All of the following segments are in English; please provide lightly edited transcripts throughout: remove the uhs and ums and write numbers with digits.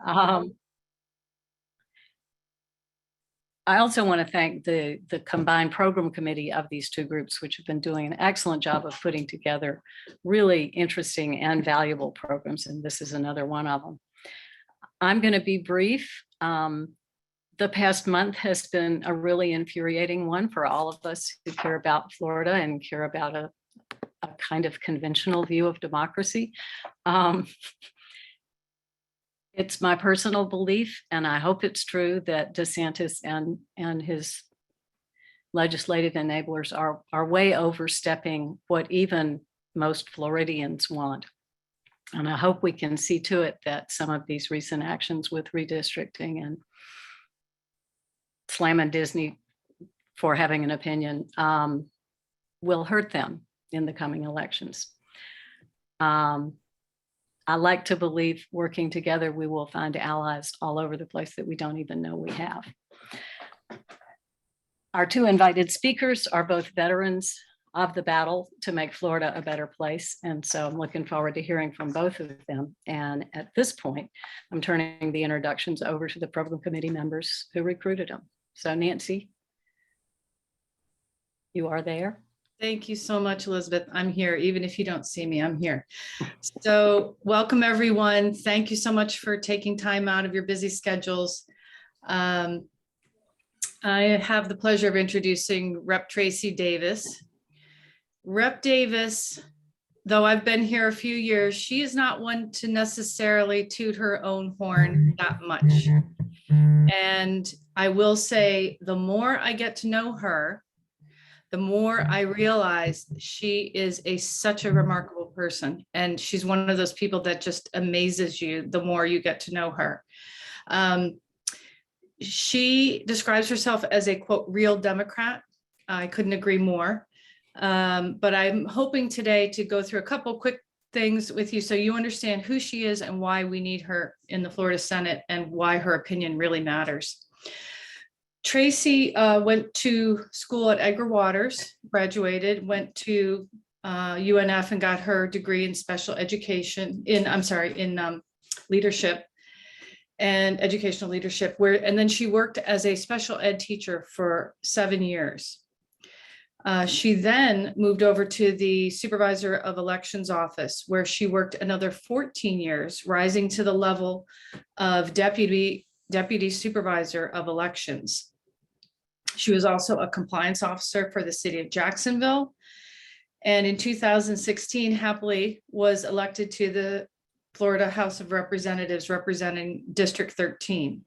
I also want to thank the combined program committee of these two groups, which have been doing an excellent job of putting together really interesting and valuable programs, and this is another one of them. I'm going to be brief. The past month has been a really infuriating one for all of us who care about Florida and care about a kind of conventional view of democracy. It's my personal belief, and I hope it's true, that DeSantis and his legislative enablers are way overstepping what even most Floridians want. And I hope we can see to it that some of these recent actions with redistricting and slamming Disney for having an opinion will hurt them in the coming elections. I like to believe working together, we will find allies all over the place that we don't even know we have. Our two invited speakers are both veterans of the battle to make Florida a better place. And so I'm looking forward to hearing from both of them. And at this point, I'm turning the introductions over to the program committee members who recruited them. So Nancy, you are there. Thank you so much, Elizabeth. I'm here. Even if you don't see me, I'm here. So welcome, everyone. Thank you so much for taking time out of your busy schedules. I have the pleasure of introducing Rep. Tracie Davis. Rep. Davis, though I've been here a few years, she is not one to necessarily toot her own horn that much. And I will say, the more I get to know her, the more I realize she is such a remarkable person. And she's one of those people that just amazes you the more you get to know her. She describes herself as a, quote, real Democrat. I couldn't agree more. But I'm hoping today to go through a couple quick things with you so you understand who she is and why we need her in the Florida Senate and why her opinion really matters. Tracie went to school at Edgar Waters, graduated, went to UNF and got her degree in special education in leadership and educational leadership, and then she worked as a special ed teacher for 7 years. She then moved over to the supervisor of elections office, where she worked another 14 years, rising to the level of deputy supervisor of elections. She was also a compliance officer for the city of Jacksonville. And in 2016, happily was elected to the Florida House of Representatives representing District 13.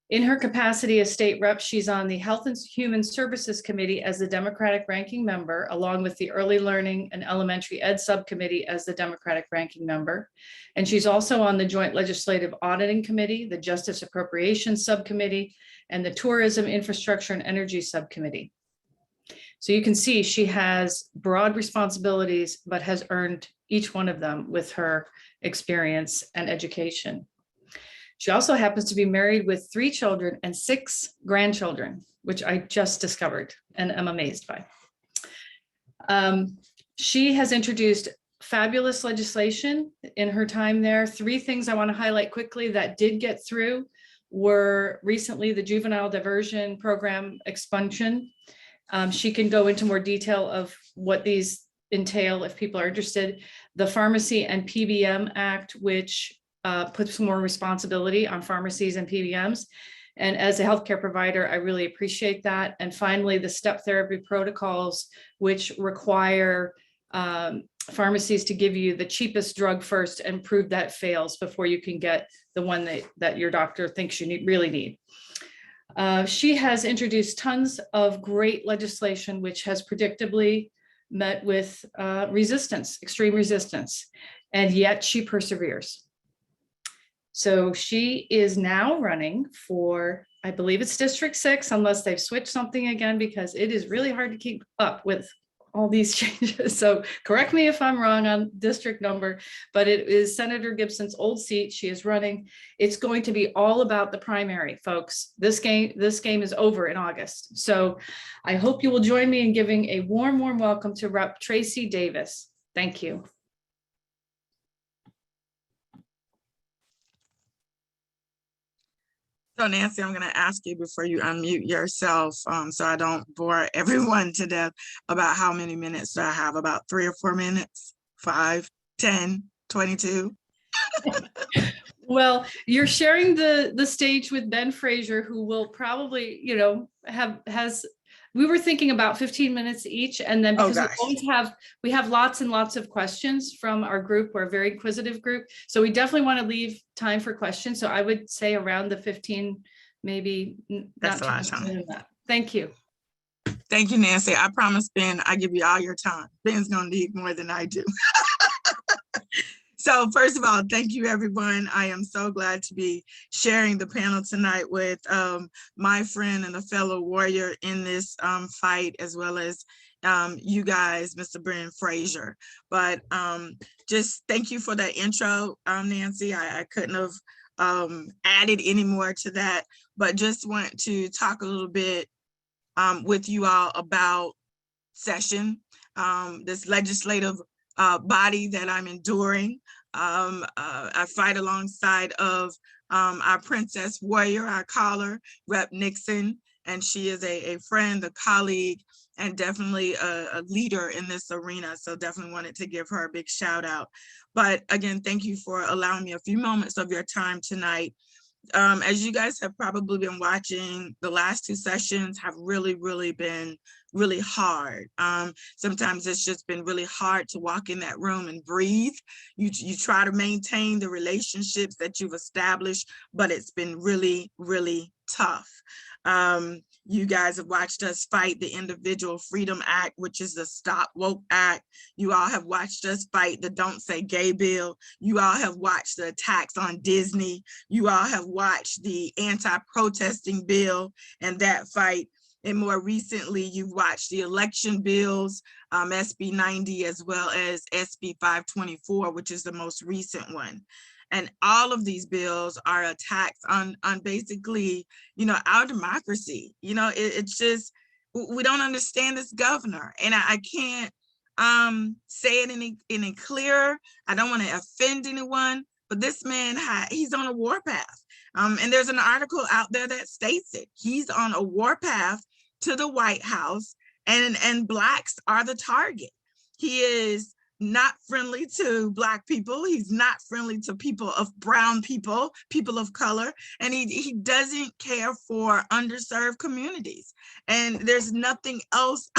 In her capacity as state rep, she's on the Health and Human Services Committee as the Democratic ranking member, along with the Early Learning and Elementary Ed Subcommittee as the Democratic ranking member. And she's also on the Joint Legislative Auditing Committee, the Justice Appropriations Subcommittee, and the Tourism, Infrastructure, and Energy Subcommittee. So you can see she has broad responsibilities, but has earned each one of them with her experience and education. She also happens to be married with 3 children and 6 grandchildren, which I just discovered and am amazed by. She has introduced fabulous legislation in her time there. 3 things I want to highlight quickly that did get through were recently the juvenile diversion program expunction. She can go into more detail of what these entail if people are interested. The Pharmacy and PBM Act, which puts more responsibility on pharmacies and PBMs. And as a healthcare provider, I really appreciate that. And finally, the step therapy protocols, which require pharmacies to give you the cheapest drug first and prove that fails before you can get the one that your doctor thinks you really need. She has introduced tons of great legislation, which has predictably met with resistance, extreme resistance, and yet she perseveres. So she is now running for, I believe it's District 6, unless they've switched something again, because it is really hard to keep up with all these changes. So correct me if I'm wrong on district number, but it is Senator Gibson's old seat. She is running. It's going to be all about the primary, folks. This game is over in August. So I hope you will join me in giving a warm, warm welcome to Rep. Tracie Davis. Thank you. So Nancy, I'm going to ask you before you unmute yourself, so I don't bore everyone to death, about how many minutes do I have? About 3 or 4 minutes? 5, 10, 22? Well, you're sharing the stage with Ben Frazier, who will probably, we were thinking about 15 minutes each, and then Oh, because gosh. we have lots and lots of questions from our group. We're a very inquisitive group, so we definitely want to leave time for questions. So I would say around the 15, maybe That's not a too lot much of more time. than that. Thank you. Thank you, Nancy. I promise Ben, I give you all your time. Ben's going to need more than I do. So first of all, thank you, everyone. I am so glad to be sharing the panel tonight with my friend and a fellow warrior in this fight, as well as you guys, Mr. Brent Frazier. But just thank you for that intro, Nancy. I couldn't have added any more to that, but just want to talk a little bit with you all about session, this legislative body that I'm enduring. I fight alongside of our princess warrior, I call her, Rep. Nixon, and she is a friend, a colleague, and definitely a leader in this arena. So definitely wanted to give her a big shout out. But again, thank you for allowing me a few moments of your time tonight. As you guys have probably been watching, the last 2 sessions have really been really hard. Sometimes it's just been really hard to walk in that room and breathe. You try to maintain the relationships that you've established, but it's been really tough. You guys have watched us fight the Individual Freedom Act, which is the Stop Woke Act. You all have watched us fight the Don't Say Gay bill. You all have watched the attacks on Disney. You all have watched the anti-protesting bill and that fight. And more recently, you've watched the election bills, SB 90, as well as SB 524, which is the most recent one. And all of these bills are attacks on basically, our democracy. It's just, we don't understand this governor. And I can't say it any clearer. I don't want to offend anyone, but this man, he's on a warpath. And there's an article out there that states it. He's on a warpath to the White House, and Blacks are the target. He is not friendly to Black people. He's not friendly to brown people of color, and he doesn't care for underserved communities. And there's nothing else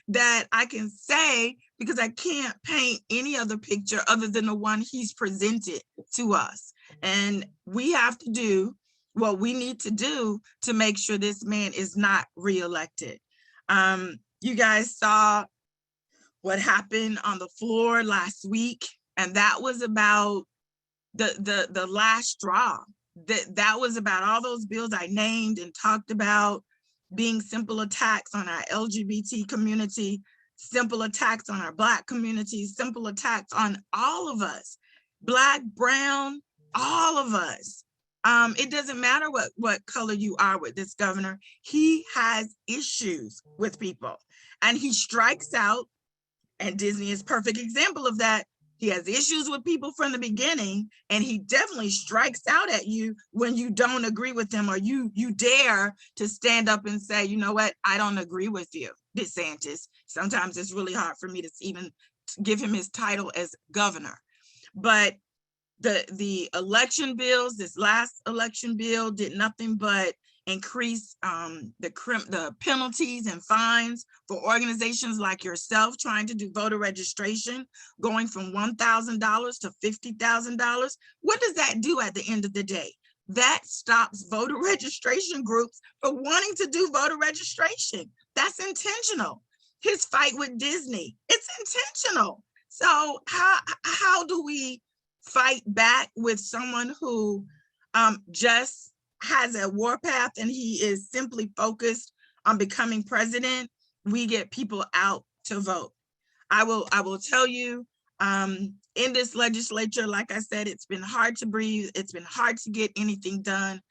that I can say, because I can't paint any other picture other than the one he's presented to us. And we have to do what we need to do to make sure this man is not reelected. You guys saw what happened on the floor last week, and that was about the last straw. That was about all those bills I named and talked about being simple attacks on our LGBT community, simple attacks on our Black community, simple attacks on all of us, Black, brown, all of us. It doesn't matter what color you are with this governor. He has issues with people, and he strikes out. And Disney is a perfect example of that. He has issues with people from the beginning, and he definitely strikes out at you when you don't agree with him, or you dare to stand up and say, you know what, I don't agree with you, DeSantis. Sometimes it's really hard for me to even give him his title as governor. But the election bills, this last election bill did nothing but increase the penalties and fines for organizations like yourself trying to do voter registration, going from $1,000 to $50,000. What does that do at the end of the day? That stops voter registration groups from wanting to do voter registration. That's intentional. His fight with Disney, it's intentional. So how do we fight back with someone who just has a warpath and he is simply focused on becoming president? We get people out to vote. I will tell you, in this legislature, like I said, it's been hard to breathe. It's been hard to get anything done,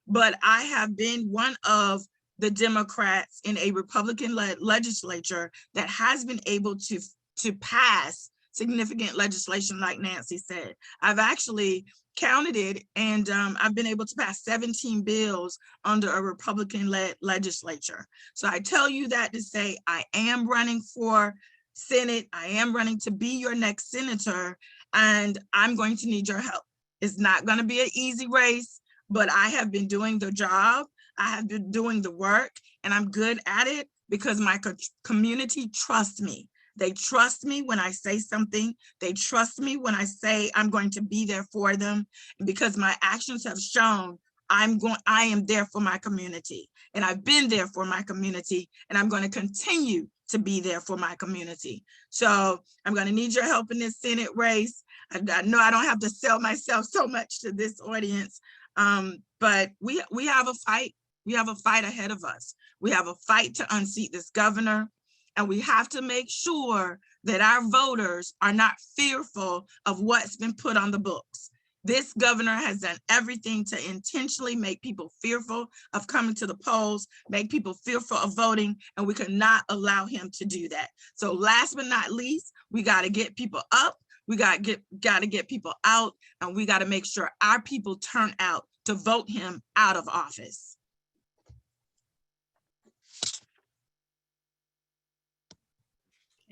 but I have been one of the Democrats in a Republican-led legislature that has been able to pass significant legislation, like Nancy said. I've actually counted it, and I've been able to pass 17 bills under a Republican-led legislature. So I tell you that to say I am running for Senate. I am running to be your next senator, and I'm going to need your help. It's not going to be an easy race, but I have been doing the job. I have been doing the work, and I'm good at it because my community trusts me. They trust me when I say something. They trust me when I say I'm going to be there for them. And because my actions have shown I am there for my community, and I've been there for my community, and I'm going to continue to be there for my community. So I'm going to need your help in this Senate race. I know I don't have to sell myself so much to this audience, but we have a fight. We have a fight ahead of us. We have a fight to unseat this governor, and we have to make sure that our voters are not fearful of what's been put on the books. This governor has done everything to intentionally make people fearful of coming to the polls, make people fearful of voting, and we cannot allow him to do that. So last but not least, we got to get people up, we got to get people out, and we got to make sure our people turn out to vote him out of office.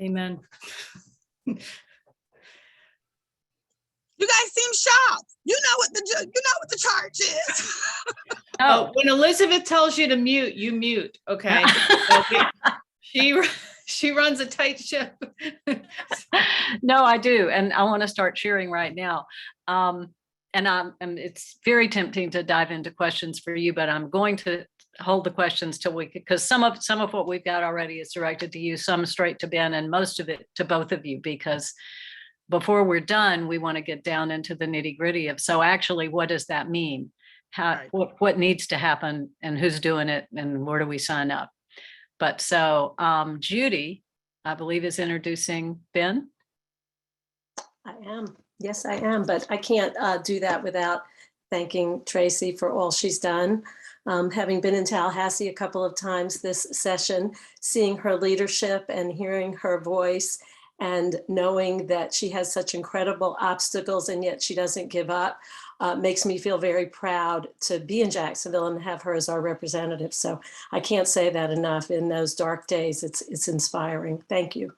Amen. You guys seem shocked. You know what the charge is. Oh, when Elizabeth tells you to mute, you mute. Okay. She runs a tight ship. No, I do. And I want to start cheering right now. And it's very tempting to dive into questions for you, but I'm going to hold the questions till we could, because some of what we've got already is directed to you, some straight to Ben, and most of it to both of you, because before we're done, we want to get down into the nitty gritty of, so actually, what does that mean? How, what needs to happen, and who's doing it, and where do we sign up? But so Judy, I believe, is introducing Ben. I am. Yes, I am. But I can't do that without thanking Tracie for all she's done. Having been in Tallahassee a couple of times this session, seeing her leadership and hearing her voice, and knowing that she has such incredible obstacles and yet she doesn't give up, makes me feel very proud to be in Jacksonville and have her as our representative. So I can't say that enough. In those dark days, it's inspiring. Thank you.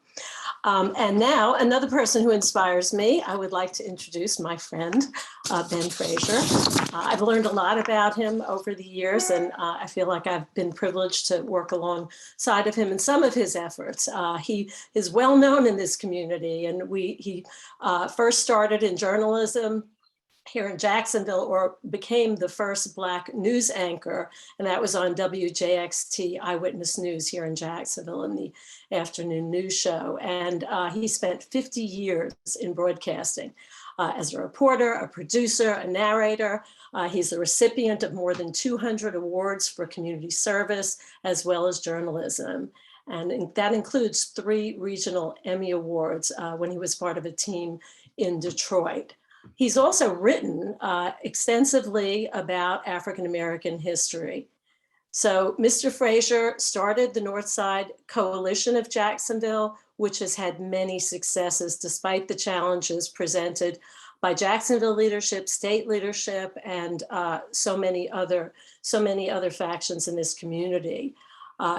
And now another person who inspires me, I would like to introduce my friend, Ben Frazier. I've learned a lot about him over the years, and I feel like I've been privileged to work alongside of him in some of his efforts. He is well known in this community, and he first started in journalism here in Jacksonville, or became the first Black news anchor, and that was on WJXT Eyewitness News here in Jacksonville in the afternoon news show. And he spent 50 years in broadcasting as a reporter, a producer, a narrator. He's the recipient of more than 200 awards for community service, as well as journalism. And that includes 3 regional Emmy Awards when he was part of a team in Detroit. He's also written extensively about African-American history. So Mr. Frazier started the Northside Coalition of Jacksonville, which has had many successes despite the challenges presented by Jacksonville leadership, state leadership, and so many other factions in this community.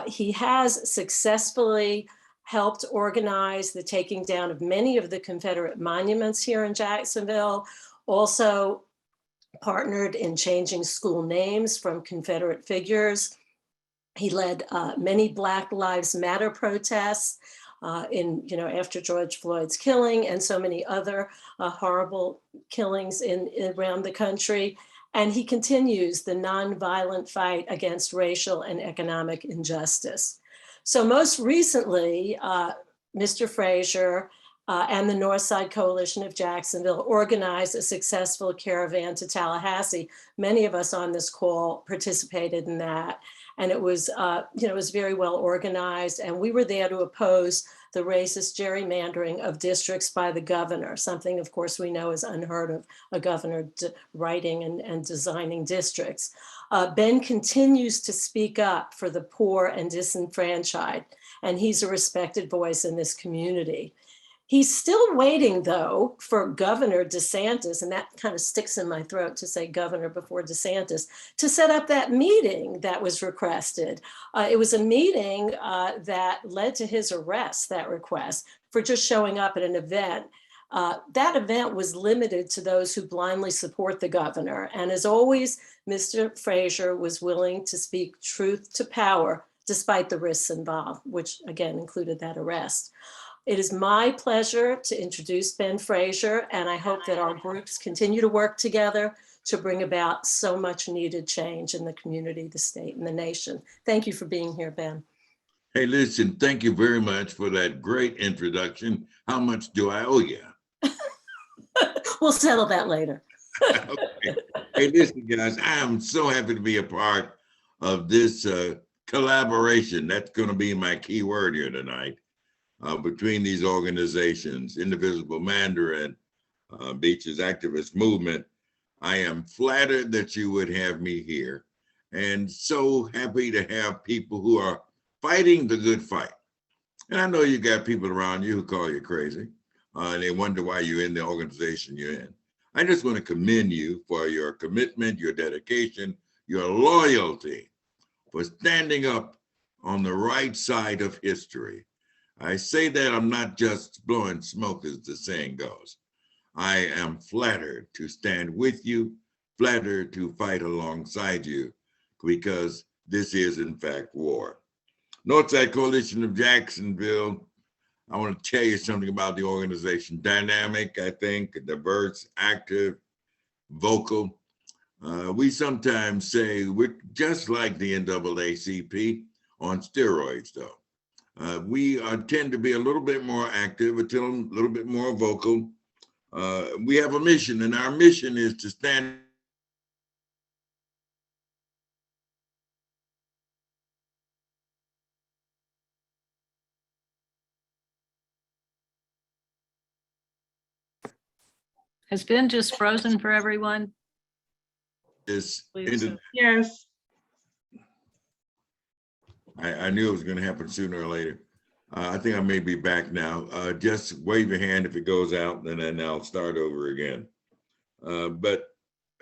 He has successfully helped organize the taking down of many of the Confederate monuments here in Jacksonville, also partnered in changing school names from Confederate figures. He led many Black Lives Matter protests after George Floyd's killing, and so many other horrible killings around the country. And he continues the nonviolent fight against racial and economic injustice. So most recently, Mr. Frazier and the Northside Coalition of Jacksonville organized a successful caravan to Tallahassee. Many of us on this call participated in that. And it was, it was very well organized. And we were there to oppose the racist gerrymandering of districts by the governor, something, of course, we know is unheard of, a governor writing and designing districts. Ben continues to speak up for the poor and disenfranchised, and he's a respected voice in this community. He's still waiting, though, for Governor DeSantis, and that kind of sticks in my throat to say governor before DeSantis, to set up that meeting that was requested. It was a meeting that led to his arrest, that request, for just showing up at an event. That event was limited to those who blindly support the governor. And as always, Mr. Frazier was willing to speak truth to power, despite the risks involved, which again included that arrest. It is my pleasure to introduce Ben Frazier, and I hope that our groups continue to work together to bring about so much needed change in the community, the state, and the nation. Thank you for being here, Ben. Hey, listen, thank you very much for that great introduction. How much do I owe you? We'll settle that later. Okay. Hey, listen, guys, I am so happy to be a part of this collaboration. That's going to be my key word here tonight. Between these organizations, Indivisible, Mandarin, Beaches Activist Movement. I am flattered that you would have me here, and so happy to have people who are fighting the good fight. And I know you got people around you who call you crazy, and they wonder why you're in the organization you're in. I just want to commend you for your commitment, your dedication, your loyalty, for standing up on the right side of history. I say that I'm not just blowing smoke, as the saying goes. I am flattered to stand with you, flattered to fight alongside you, because this is in fact war. Northside Coalition of Jacksonville, I want to tell you something about the organization. Dynamic, I think, diverse, active, vocal. We sometimes say we're just like the NAACP on steroids, though. We tend to be a little bit more active, a little bit more vocal. We have a mission, and our mission is to stand Has Ben just frozen for everyone? this. Yes. I knew it was going to happen sooner or later. I think I may be back now. Just wave your hand if it goes out, and then I'll start over again. But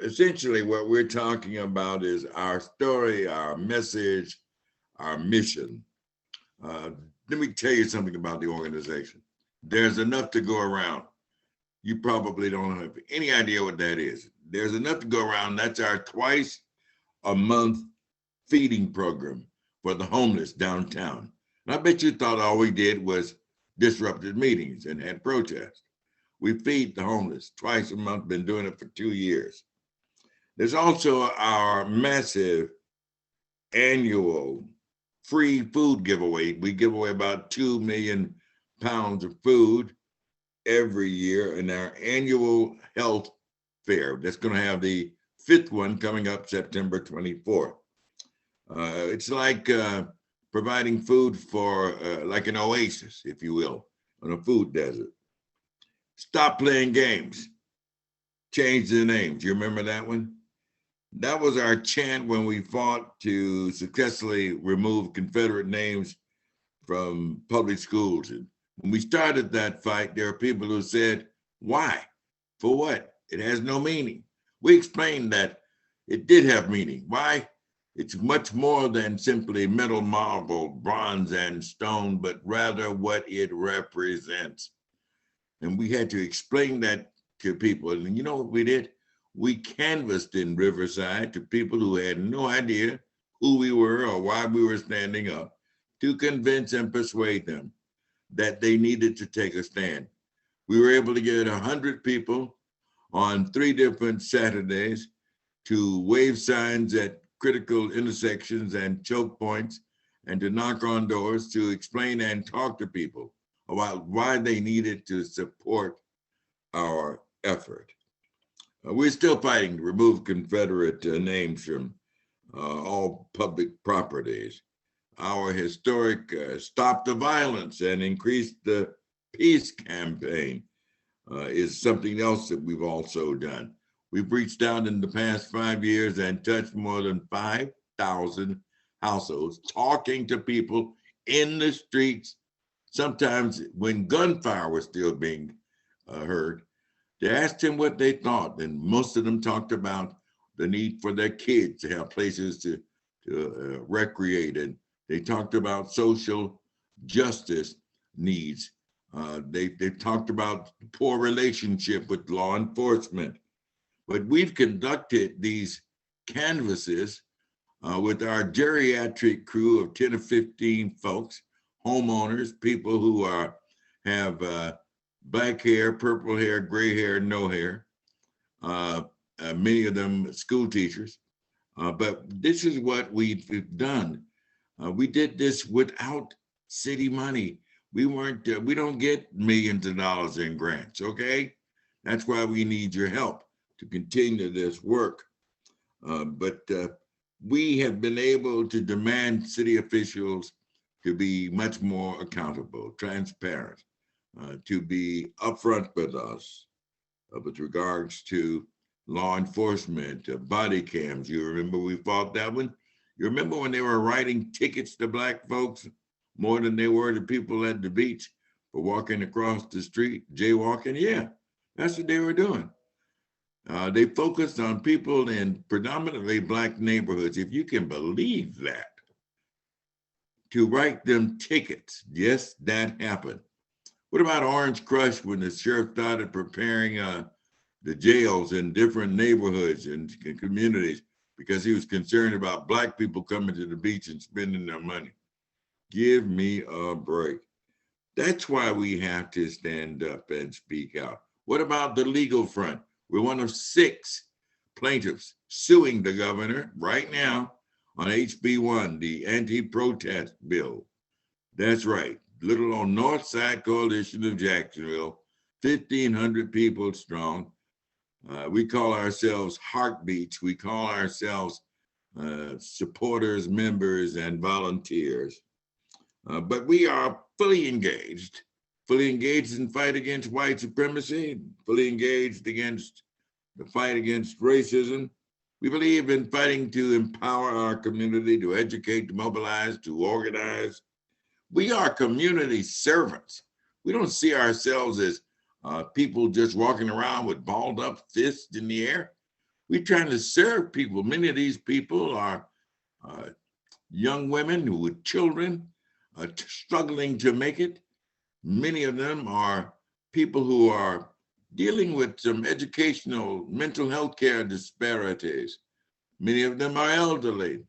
essentially what we're talking about is our story, our message, our mission. Let me tell you something about the organization. There's enough to go around. You probably don't have any idea what that is. There's enough to go around. That's our twice a month feeding program for the homeless downtown. And I bet you thought all we did was disrupted meetings and had protests. We feed the homeless twice a month, been doing it for 2 years. There's also our massive annual free food giveaway. We give away about 2 million pounds of food every year in our annual health fair. That's going to have the 5th one coming up September 24th. It's like providing food for like an oasis, if you will, on a food desert. Stop playing games. Change the names. You remember that one? That was our chant when we fought to successfully remove Confederate names from public schools. And when we started that fight, there are people who said, why? For what? It has no meaning. We explained that it did have meaning. Why? It's much more than simply metal, marble, bronze, and stone, but rather what it represents. And we had to explain that to people. And you know what we did? We canvassed in Riverside to people who had no idea who we were or why we were standing up, to convince and persuade them that they needed to take a stand. We were able to get 100 people on 3 different Saturdays to wave signs at critical intersections and choke points, and to knock on doors to explain and talk to people about why they needed to support our effort. We're still fighting to remove Confederate names from all public properties. Our historic Stop the Violence and Increase the Peace campaign is something else that we've also done. We've reached out in the past 5 years and touched more than 5,000 households, talking to people in the streets sometimes when gunfire was still being heard, they asked him what they thought, and most of them talked about the need for their kids to have places to recreate, and they talked about social justice needs. They talked about poor relationship with law enforcement. But we've conducted these canvases with our geriatric crew of 10 or 15 folks, homeowners, people who have black hair, purple hair, gray hair, no hair, many of them school teachers. But this is what we've done. We did this without city money. We don't get millions of dollars in grants, okay? That's why we need your help to continue this work. But we have been able to demand city officials to be much more accountable, transparent, to be upfront with us with regards to law enforcement, body cams. You remember we fought that one? You remember when they were writing tickets to Black folks more than they were to people at the beach for walking across the street, jaywalking? Yeah, that's what they were doing. They focused on people in predominantly Black neighborhoods, if you can believe that, to write them tickets. Yes, that happened. What about Orange Crush when the sheriff started preparing the jails in different neighborhoods and communities because he was concerned about Black people coming to the beach and spending their money? Give me a break. That's why we have to stand up and speak out. What about the legal front? We're one of 6 plaintiffs suing the governor right now on HB1, the anti-protest bill. That's right, little old Northside Coalition of Jacksonville, 1,500 people strong. We call ourselves heartbeats. We call ourselves supporters, members, and volunteers. But we are fully engaged in fight against white supremacy, fully engaged against the fight against racism. We believe in fighting to empower our community, to educate, to mobilize, to organize. We are community servants. We don't see ourselves as people just walking around with balled up fists in the air. We're trying to serve people. Many of these people are young women with children struggling to make it. Many of them are people who are dealing with some educational, mental health care disparities. Many of them are elderly.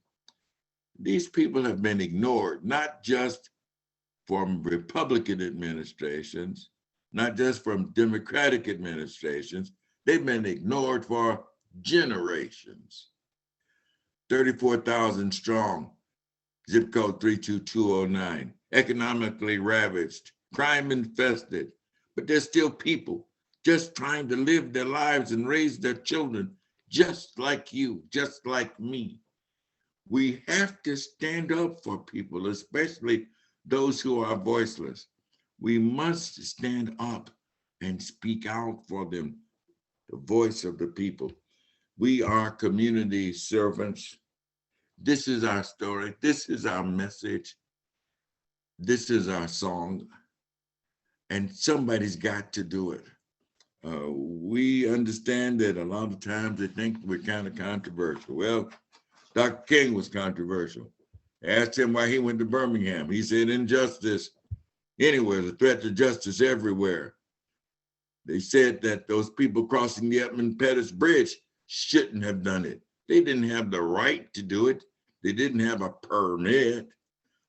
These people have been ignored, not just from Republican administrations, not just from Democratic administrations. They've been ignored for generations. 34,000 strong, zip code 32209, economically ravaged, crime infested, but there's still people just trying to live their lives and raise their children just like you, just like me. We have to stand up for people, especially those who are voiceless. We must stand up and speak out for them, the voice of the people. We are community servants. This is our story. This is our message. This is our song. And somebody's got to do it. We understand that a lot of times they think we're kind of controversial. Well, Dr. King was controversial. I asked him why he went to Birmingham. He said injustice anywhere is a threat to justice everywhere. They said that those people crossing the Edmund Pettus Bridge shouldn't have done it. They didn't have the right to do it. They didn't have a permit,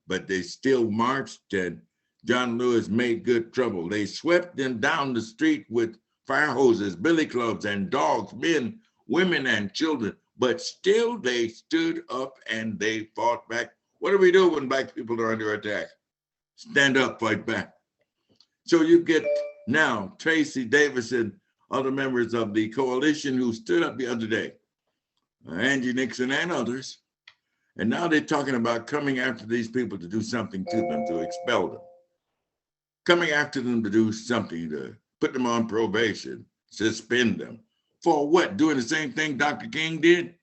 but they still marched, and John Lewis made good trouble. They swept them down the street with fire hoses, billy clubs, and dogs, men, women, and children. But still they stood up and they fought back. What do we do when Black people are under attack? Stand up, fight back. So you get now Tracie Davison, other members of the coalition who stood up the other day, Angie Nixon and others, and now they're talking about coming after these people to do something to them, to expel them. Coming after them to do something, to put them on probation, suspend them. For what? Doing the same thing Dr. King did?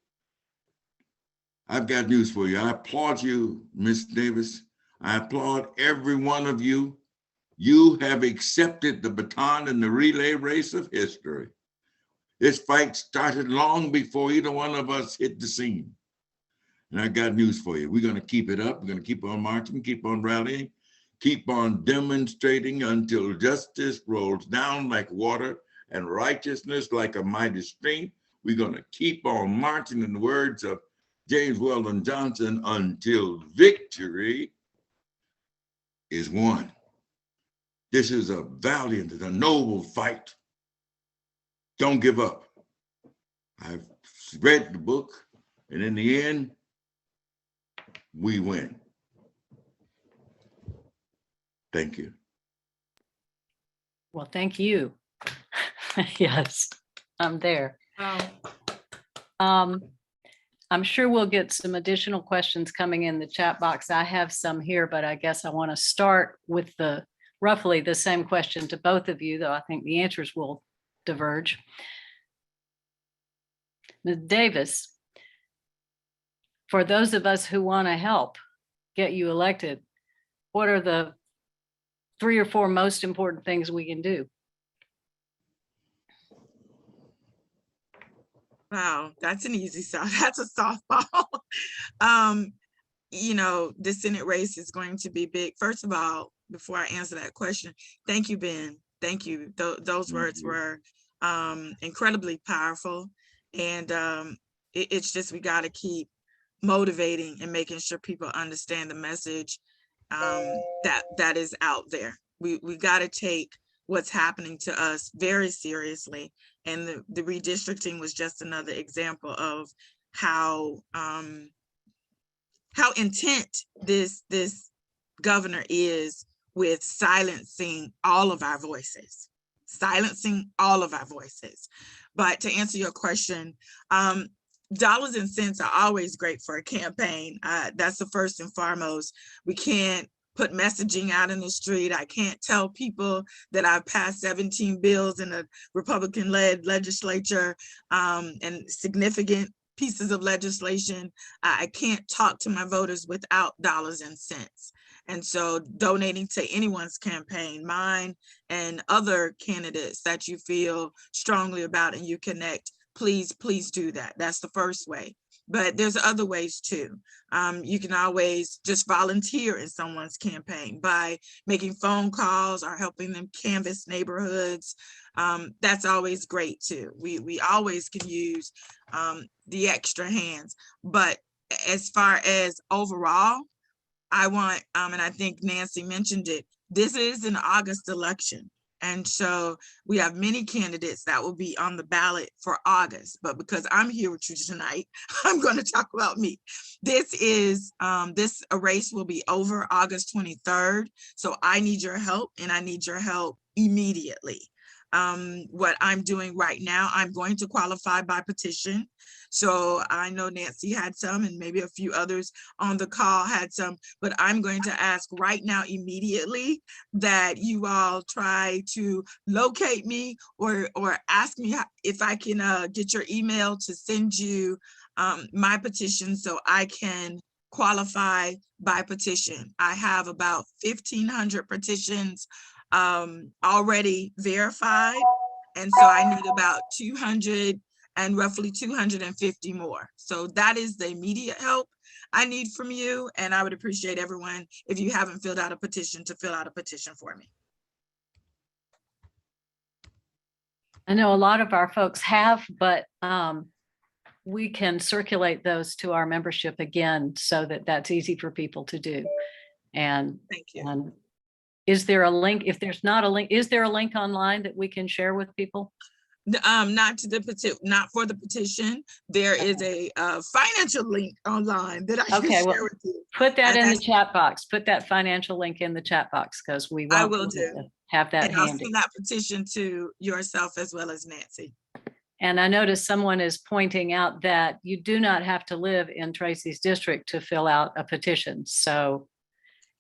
I've got news for you. I applaud you, Ms. Davis. I applaud every one of you You have accepted the baton in the relay race of history. This fight started long before either one of us hit the scene. And I got news for you. We're going to keep it up. We're going to keep on marching, keep on rallying, keep on demonstrating until justice rolls down like water and righteousness like a mighty stream. We're going to keep on marching, in the words of James Weldon Johnson, until victory is won. This is a valiant and a noble fight. Don't give up. I've read the book, and in the end, we win. Thank you. Well, thank you. Yes, I'm there. I'm sure we'll get some additional questions coming in the chat box. I have some here, but I guess I want to start with roughly the same question to both of you, though I think the answers will diverge. Ms. Davis, for those of us who want to help get you elected, what are the 3 or 4 most important things we can do? Wow, that's an easy that's a softball. You know, the Senate race is going to be big. First of all, before I answer that question, thank you, Ben. Thank you. Those words were incredibly powerful. And it's just, we got to keep motivating and making sure people understand the message that is out there. We got to take what's happening to us very seriously. And the redistricting was just another example of how intent this governor is with silencing all of our voices. But to answer your question, dollars and cents are always great for a campaign. That's the first and foremost. We can't put messaging out in the street. I can't tell people that I've passed 17 bills in a Republican-led legislature and significant pieces of legislation. I can't talk to my voters without dollars and cents. And so donating to anyone's campaign, mine and other candidates that you feel strongly about and you connect, please do that. That's the first way. But there's other ways too. You can always just volunteer in someone's campaign by making phone calls or helping them canvass neighborhoods. That's always great too. We always can use the extra hands. But as far as overall, I want, and I think Nancy mentioned it, this is an August election. And so we have many candidates that will be on the ballot for August, but because I'm here with you tonight, I'm going to talk about me. This race will be over August 23rd. So I need your help, and I need your help immediately. What I'm doing right now, I'm going to qualify by petition. So I know Nancy had some, and maybe a few others on the call had some, but I'm going to ask right now immediately that you all try to locate me or ask me if I can get your email to send you my petition so I can qualify by petition. I have about 1,500 petitions already verified. And so I need about 200 and roughly 250 more. So that is the immediate help I need from you. And I would appreciate everyone, if you haven't filled out a petition, to fill out a petition for me. I know a lot of our folks have, but we can circulate those to our membership again so that that's easy for people to do. And thank you. And is there a link? If there's not a link, is there a link online that we can share with people? Not to the petition, not for the petition. There is a financial link online that I can share with you. Put that in the chat box. Put that financial link in the chat box, because we I won't will do. Have that and I'll handy. send that petition to yourself as well as Nancy. And I noticed someone is pointing out that you do not have to live in Tracie's district to fill out a petition. So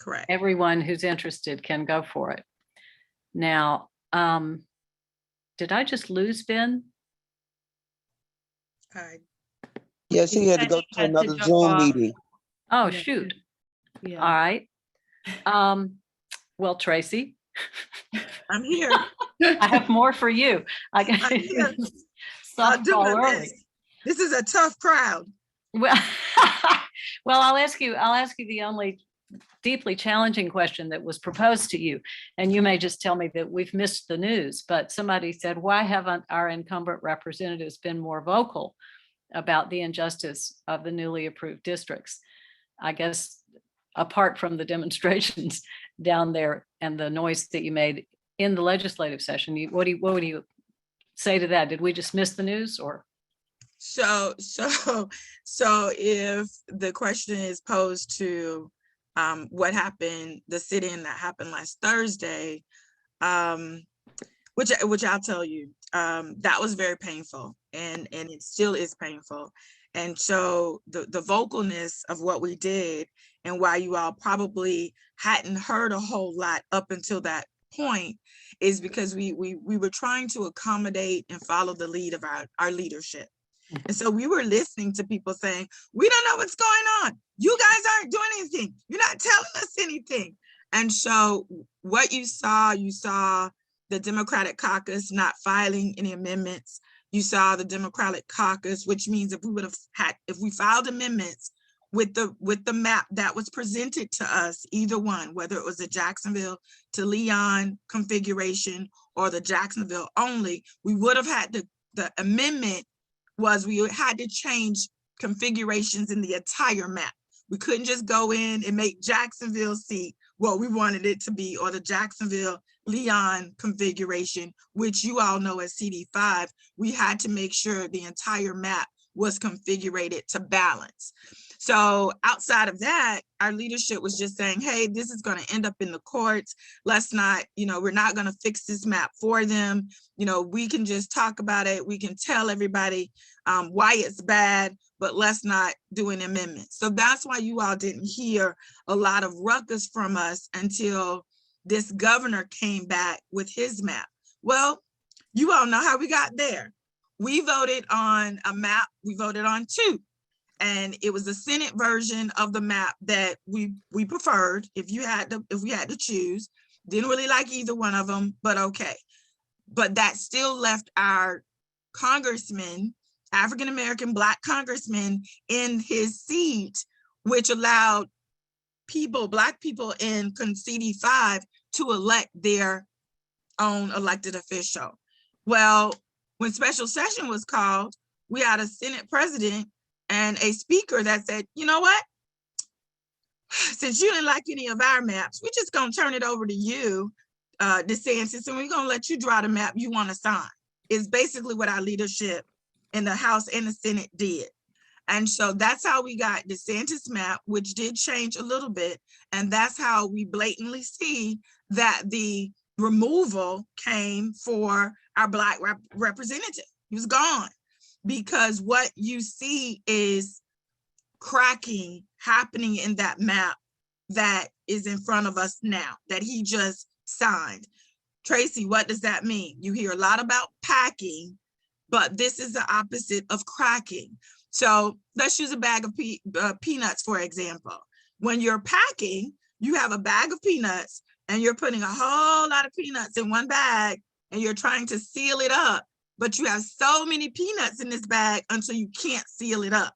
correct. Everyone who's interested can go for it. Now, did I just lose Ben? Yes, he had to go to another Zoom meeting. Oh, shoot. Yeah. All right. Well, Tracie, I'm here. I have more for you. I'm here. I'll do Softball my early. best. This is a tough crowd. Well, well, I'll ask you the only deeply challenging question that was proposed to you. And you may just tell me that we've missed the news, but somebody said, why haven't our incumbent representatives been more vocal about the injustice of the newly approved districts? I guess apart from the demonstrations down there and the noise that you made in the legislative session, what would you say to that? Did we just miss the news or? So if the question is posed to what happened, the sit-in that happened last Thursday, which I'll tell you, that was very painful, and it still is painful. And so the vocalness of what we did, and why you all probably hadn't heard a whole lot up until that point, is because we were trying to accommodate and follow the lead of our leadership. And so we were listening to people saying, we don't know what's going on. You guys aren't doing anything. You're not telling us anything. And so what you saw the Democratic caucus not filing any amendments. You saw the Democratic caucus, which means if we filed amendments with the map that was presented to us, either one, whether it was the Jacksonville to Leon configuration or the Jacksonville only, we would have had the amendment was we had to change configurations in the entire map. We couldn't just go in and make Jacksonville seat what we wanted it to be, or the Jacksonville Leon configuration, which you all know as CD5. We had to make sure the entire map was configured to balance. So outside of that, our leadership was just saying, hey, this is going to end up in the courts. Let's not, we're not going to fix this map for them. We can just talk about it. We can tell everybody why it's bad, but let's not do an amendment. So that's why you all didn't hear a lot of ruckus from us until this governor came back with his map. Well, you all know how we got there. We voted on a map. We voted on two. And it was the Senate version of the map that we preferred if we had to choose. Didn't really like either one of them, but okay. But that still left our congressman, African-American Black congressman, in his seat, which allowed Black people in CD5 to elect their own elected official. Well, when special session was called, we had a Senate president and a speaker that said, you know what? Since you didn't like any of our maps, we're just gonna turn it over to you, DeSantis, and we're gonna let you draw the map you wanna sign. Is basically what our leadership in the House and the Senate did. And so that's how we got DeSantis map, which did change a little bit. And that's how we blatantly see that the removal came for our Black representative. He was gone. Because what you see is cracking happening in that map that is in front of us now, that he just signed. Tracie, what does that mean? You hear a lot about packing, but this is the opposite of cracking. So let's use a bag of peanuts, for example. When you're packing, you have a bag of peanuts and you're putting a whole lot of peanuts in one bag and you're trying to seal it up. But you have so many peanuts in this bag until you can't seal it up.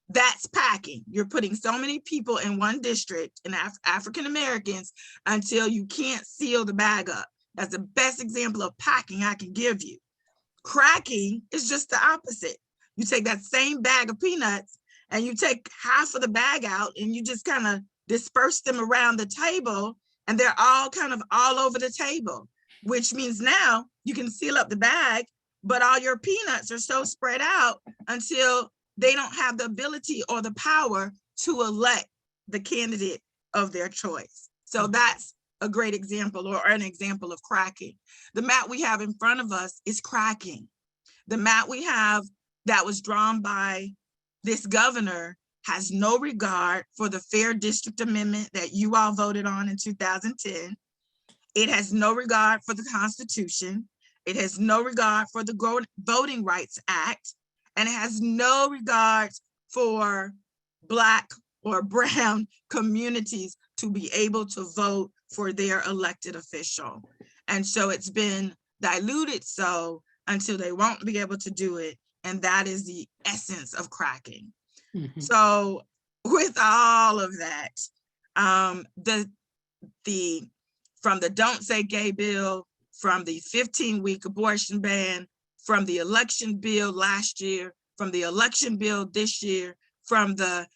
That's packing. You're putting so many people in one district, and African Americans, until you can't seal the bag up. That's the best example of packing I can give you. Cracking is just the opposite. You take that same bag of peanuts and you take half of the bag out and you just kind of disperse them around the table, and they're all kind of all over the table, which means now you can seal up the bag, but all your peanuts are so spread out until they don't have the ability or the power to elect the candidate of their choice. So that's a great example, or an example of cracking. The map we have in front of us is cracking. The map we have that was drawn by this governor has no regard for the Fair District Amendment that you all voted on in 2010. It has no regard for the Constitution. It has no regard for the Voting Rights Act, and it has no regard for Black or brown communities to be able to vote for their elected official. And so it's been diluted so until they won't be able to do it. And that is the essence of cracking. So with all of that, from the Don't Say Gay bill, from the 15-week abortion ban, from the election bill last year, from the election bill this year, from the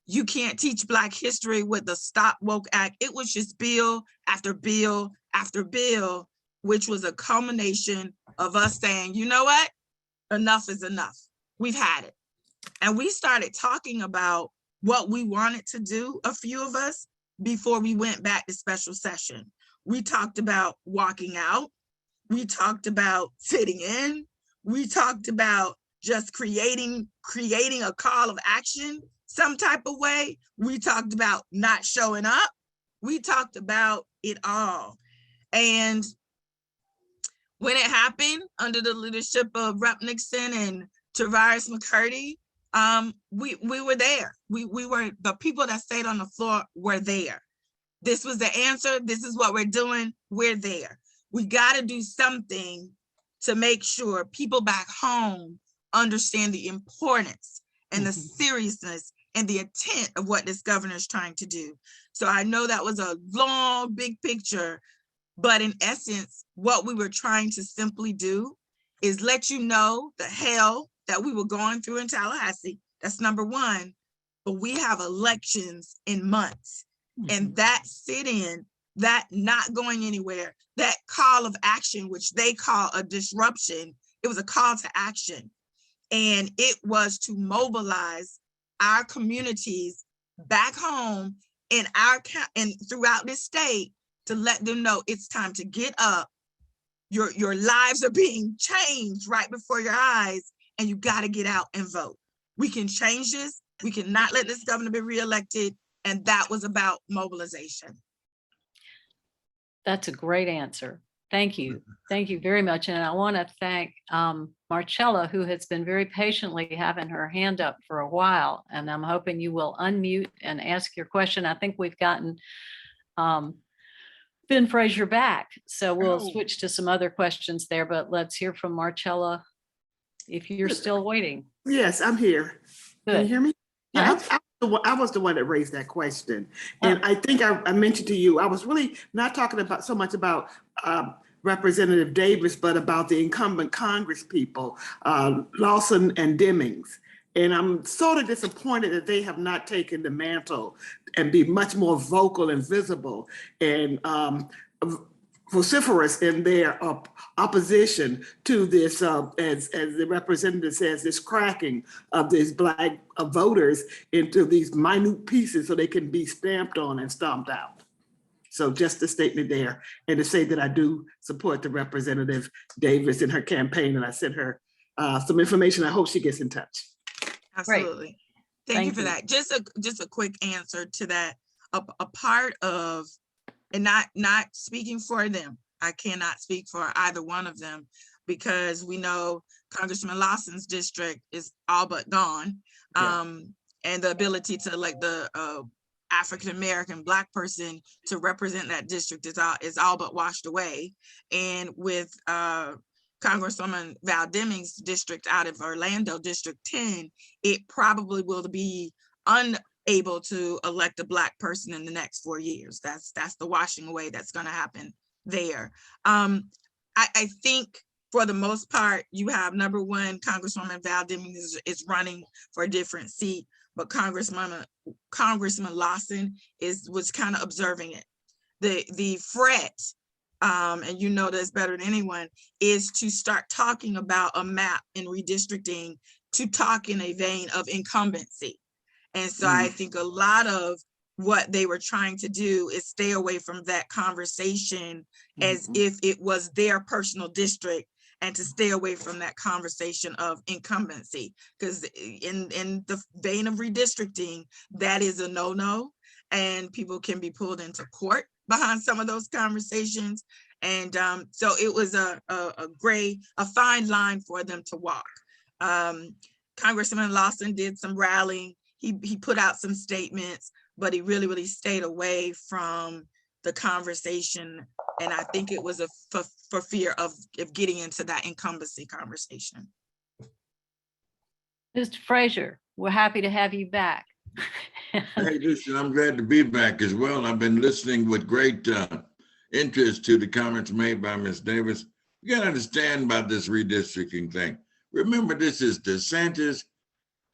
You Can't Teach Black History with the Stop Woke Act, it was just bill after bill after bill, which was a culmination of us saying, you know what? Enough is enough. We've had it. And we started talking about what we wanted to do, a few of us, before we went back to special session. We talked about walking out. We talked about sitting in. We talked about just creating a call of action some type of way. We talked about not showing up. We talked about it all. And when it happened under the leadership of Rep. Nixon and Tavares McCurdy, we were there. We were, the people that stayed on the floor were there. This was the answer. This is what we're doing. We're there. We got to do something to make sure people back home understand the importance and the seriousness and the intent of what this governor is trying to do. So I know that was a long, big picture, but in essence, what we were trying to simply do is let you know the hell that we were going through in Tallahassee. That's number one. But we have elections in months. And that sit-in, that not going anywhere, that call of action, which they call a disruption, it was a call to action. And it was to mobilize our communities back home in and throughout this state to let them know it's time to get up. Your lives are being changed right before your eyes, and you got to get out and vote. We can change this. We cannot let this governor be reelected. And that was about mobilization. That's a great answer. Thank you. Thank you very much. And I want to thank Marcella, who has been very patiently having her hand up for a while. And I'm hoping you will unmute and ask your question. I think we've gotten Ben Frazier back. So we'll switch to some other questions there, but let's hear from Marcella if you're still waiting. Yes, I'm here. Good. Can you hear me? Yeah, I was the one that raised that question. And I think I mentioned to you, I was really not talking about so much about Representative Davis, but about the incumbent Congress people, Lawson and Demings. And I'm sort of disappointed that they have not taken the mantle and be much more vocal and visible and vociferous in their opposition to this, as the representative says, this cracking of these Black voters into these minute pieces so they can be stamped on and stomped out. So just a statement there, and to say that I do support the Representative Davis in her campaign, and I sent her some information. I hope she gets in touch. Absolutely. Thank you for that. Just a quick answer to that. A part of, and not speaking for them, I cannot speak for either one of them, because we know Congressman Lawson's district is all but gone. And the ability to elect the African-American Black person to represent that district is all but washed away. And with Congresswoman Val Demings' district out of Orlando, District 10, it probably will be unable to elect a Black person in the next 4 years. That's the washing away that's going to happen there. I think for the most part, you have number one, Congresswoman Val Demings is running for a different seat, but Congressman Lawson was kind of observing it. The threat, and you know this better than anyone, is to start talking about a map in redistricting, to talk in a vein of incumbency. And so I think a lot of what they were trying to do is stay away from that conversation as if it was their personal district, and to stay away from that conversation of incumbency, because in the vein of redistricting, that is a no-no, and people can be pulled into court behind some of those conversations. And so it was a fine line for them to walk. Congressman Lawson did some rallying. He put out some statements, but he really stayed away from the conversation. And I think it was for fear of getting into that incumbency conversation. Mr. Frazier, we're happy to have you back. Hey, listen, I'm glad to be back as well. I've been listening with great interest to the comments made by Ms. Davis. You gotta understand about this redistricting thing. Remember, this is DeSantis,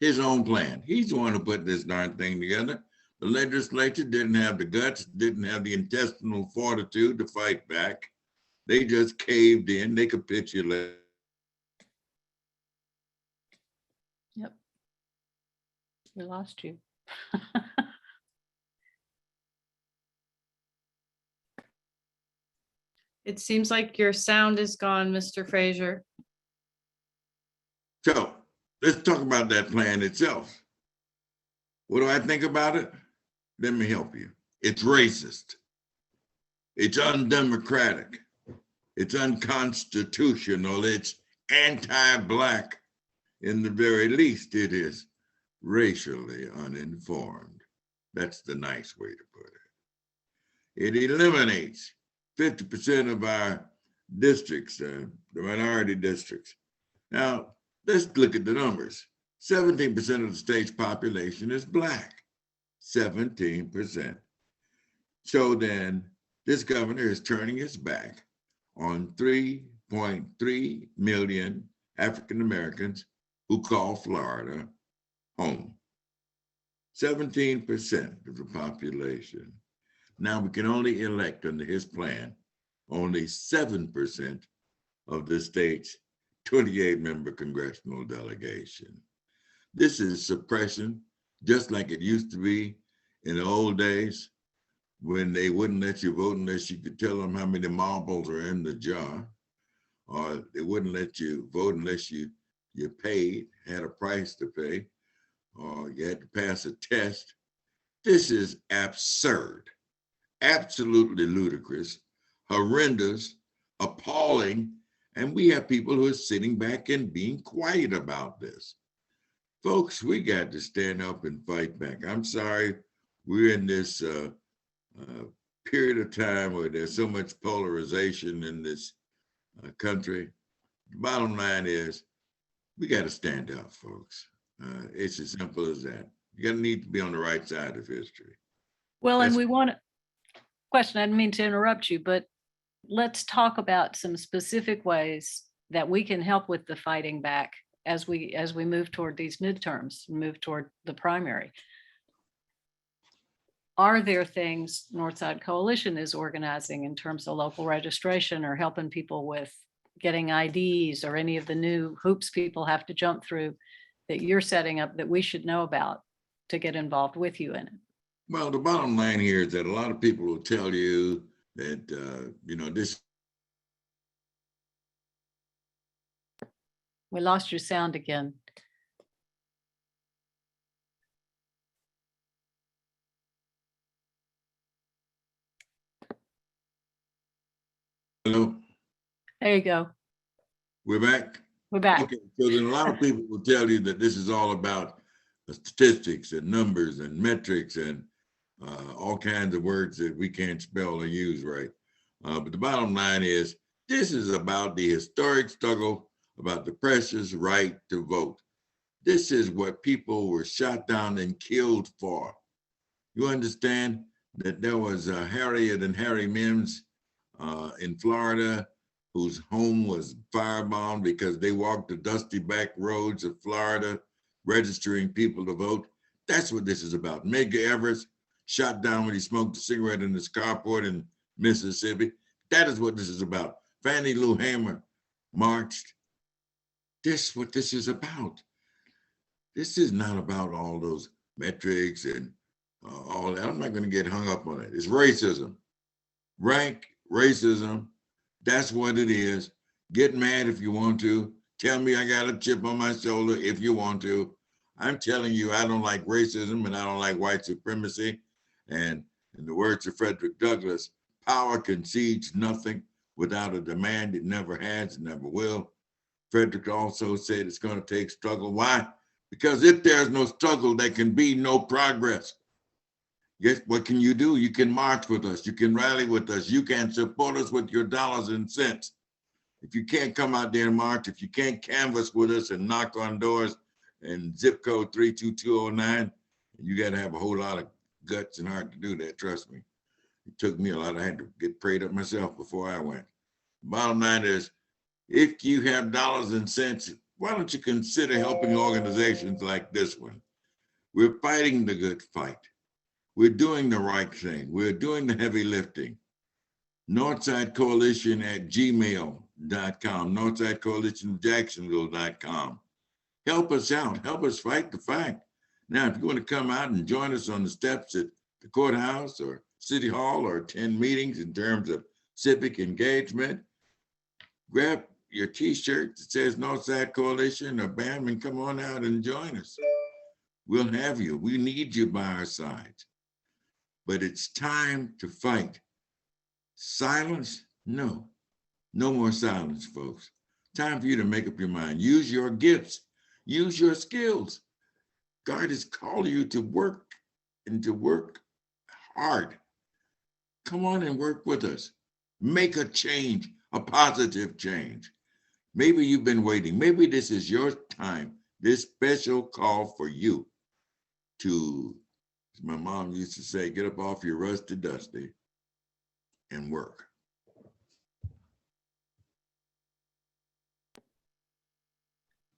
his own plan. He's the one who put this darn thing together. The legislature didn't have the guts, didn't have the intestinal fortitude to fight back. They just caved in, they capitulated. Yep. We lost you. It seems like your sound is gone, Mr. Frazier. So let's talk about that plan itself. What do I think about it? Let me help you. It's racist. It's undemocratic. It's unconstitutional. It's anti-Black. In the very least, it is racially uninformed. That's the nice way to put it. It eliminates 50% of our districts, the minority districts. Now, let's look at the numbers. 17% of the state's population is Black, 17%. So then this governor is turning his back on 3.3 million African Americans who call Florida home. 17% of the population. Now we can only elect under his plan only 7% of the state's 28-member congressional delegation. This is suppression, just like it used to be in the old days when they wouldn't let you vote unless you could tell them how many marbles are in the jar, or they wouldn't let you vote unless you paid, had a price to pay, or you had to pass a test. This is absurd, absolutely ludicrous, horrendous, appalling, and we have people who are sitting back and being quiet about this. Folks, we got to stand up and fight back. I'm sorry, we're in this period of time where there's so much polarization in this country. The bottom line is, we got to stand up, folks. It's as simple as that. You got to need to be on the right side of history. Well, and That's- we want to, question, I didn't mean to interrupt you, but let's talk about some specific ways that we can help with the fighting back as we move toward these midterms, move toward the primary. Are there things Northside Coalition is organizing in terms of local registration or helping people with getting IDs or any of the new hoops people have to jump through that you're setting up that we should know about to get involved with you in it? Well, the bottom line here is that a lot of people will tell you that, this. We lost your sound again. Hello, There you go. we're back. We're back. Okay, so then a lot of people will tell you that this is all about statistics and numbers and metrics and all kinds of words that we can't spell or use right. But the bottom line is, this is about the historic struggle about the precious right to vote. This is what people were shot down and killed for. You understand that there was Harriet and Harry Mims in Florida, whose home was firebombed because they walked the dusty back roads of Florida, registering people to vote. That's what this is about. Medgar Evers shot down when he smoked a cigarette in his carport in Mississippi. That is what this is about. Fannie Lou Hamer marched. This is what this is about. This is not about all those metrics and all that. I'm not going to get hung up on it. It's racism. Rank racism. That's what it is. Get mad if you want to. Tell me I got a chip on my shoulder if you want to. I'm telling you, I don't like racism and I don't like white supremacy. And in the words of Frederick Douglass, power concedes nothing without a demand. It never has, never will. Frederick also said it's going to take struggle. Why? Because if there's no struggle, there can be no progress. Guess what can you do? You can march with us. You can rally with us. You can support us with your dollars and cents. If you can't come out there and march, if you can't canvass with us and knock on doors and zip code 32209, you got to have a whole lot of guts and heart to do that. Trust me. It took me a lot. I had to get prayed up myself before I went. Bottom line is, if you have dollars and cents, why don't you consider helping organizations like this one? We're fighting the good fight. We're doing the right thing. We're doing the heavy lifting. Northside Coalition at gmail.com, Northside Coalition Jacksonville.com. Help us out. Help us fight the fight. Now, if you want to come out and join us on the steps at the courthouse or City Hall or attend meetings in terms of civic engagement, grab your t-shirt that says Northside Coalition or BAM and come on out and join us. We'll have you. We need you by our sides. But it's time to fight. Silence? No. No more silence, folks. Time for you to make up your mind. Use your gifts. Use your skills. God has called you to work and to work hard. Come on and work with us. Make a change, a positive change. Maybe you've been waiting. Maybe this is your time, this special call for you to, as my mom used to say, get up off your rusty dusty and work.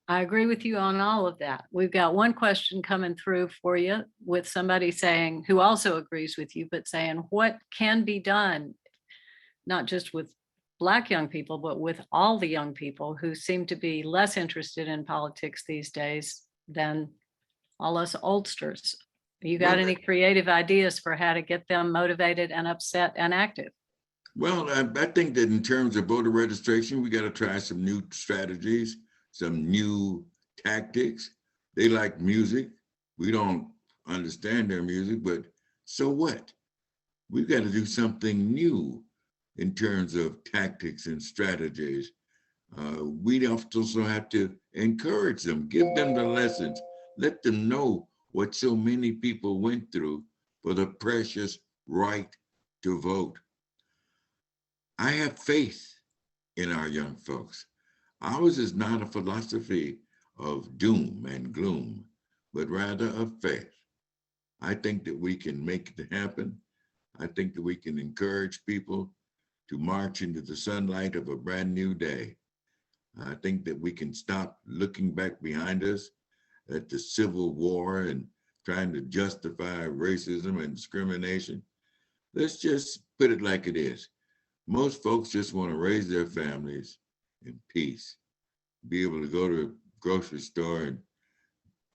I agree with you on all of that. We've got one question coming through for you with somebody saying, who also agrees with you, but saying what can be done, not just with Black young people, but with all the young people who seem to be less interested in politics these days than all us oldsters. You got any creative ideas for how to get them motivated and upset and active? Well, I think that in terms of voter registration, we got to try some new strategies, some new tactics. They like music. We don't understand their music, but so what? We've got to do something new in terms of tactics and strategies. We also have to encourage them, give them the lessons, let them know what so many people went through for the precious right to vote. I have faith in our young folks. Ours is not a philosophy of doom and gloom, but rather of faith. I think that we can make it happen. I think that we can encourage people to march into the sunlight of a brand new day. I think that we can stop looking back behind us at the Civil War and trying to justify racism and discrimination. Let's just put it like it is. Most folks just want to raise their families in peace, be able to go to a grocery store and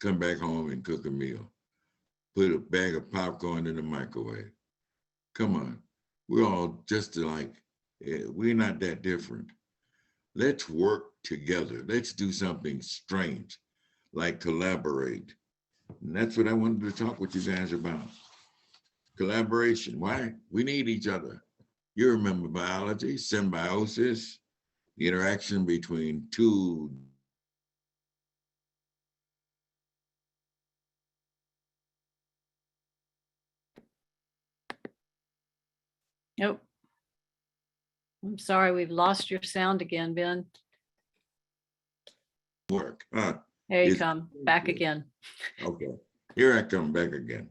come back home and cook a meal, put a bag of popcorn in the microwave. Come on, we're all just alike. We're not that different. Let's work together. Let's do something strange, like collaborate. And that's what I wanted to talk with you guys about. Collaboration. Why? We need each other. You remember biology, symbiosis, the interaction between two. Nope. I'm sorry, we've lost your sound again, Ben. Work. There you It's- come, back again. Okay, here I come back again.